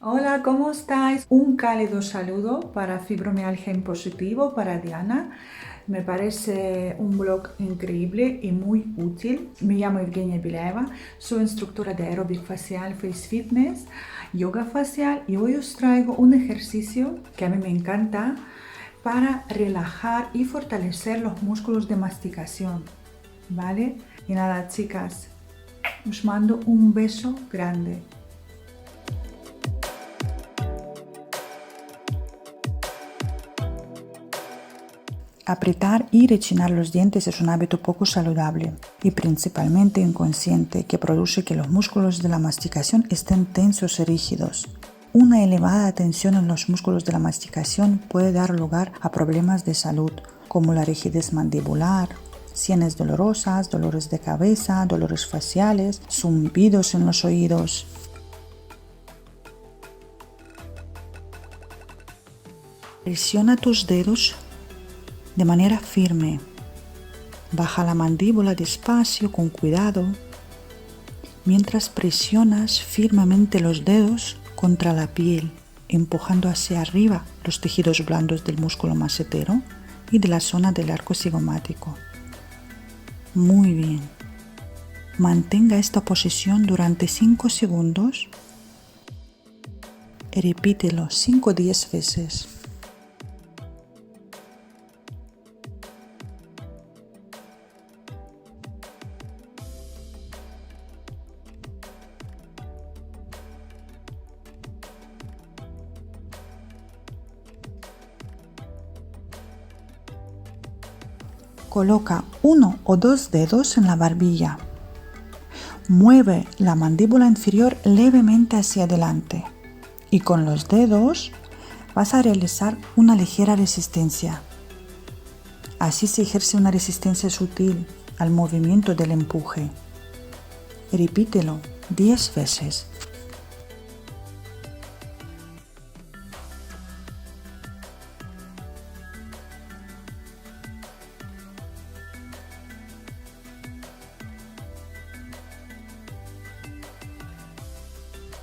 Hola, ¿cómo estáis? Un cálido saludo para Fibromialgia en Positivo, para Diana. Me parece un blog increíble y muy útil. Me llamo Evgenia Bilaeva, soy instructora de aeróbic facial, face fitness, yoga facial y hoy os traigo un ejercicio que a mí me encanta para relajar y fortalecer los músculos de masticación, ¿vale? Y nada, chicas, os mando un beso grande. Apretar y rechinar los dientes es un hábito poco saludable y principalmente inconsciente que produce que los músculos de la masticación estén tensos y rígidos. Una elevada tensión en los músculos de la masticación puede dar lugar a problemas de salud como la rigidez mandibular, sienes dolorosas, dolores de cabeza, dolores faciales, zumbidos en los oídos. Presiona tus dedos de manera firme. Baja la mandíbula despacio, con cuidado, mientras presionas firmemente los dedos contra la piel, empujando hacia arriba los tejidos blandos del músculo macetero y de la zona del arco cigomático. Muy bien. Mantenga esta posición durante 5 segundos y repítelo 5 o 10 veces. Coloca 1 o 2 dedos en la barbilla. Mueve la mandíbula inferior levemente hacia adelante y con los dedos vas a realizar una ligera resistencia. Así se ejerce una resistencia sutil al movimiento del empuje. Repítelo 10 veces.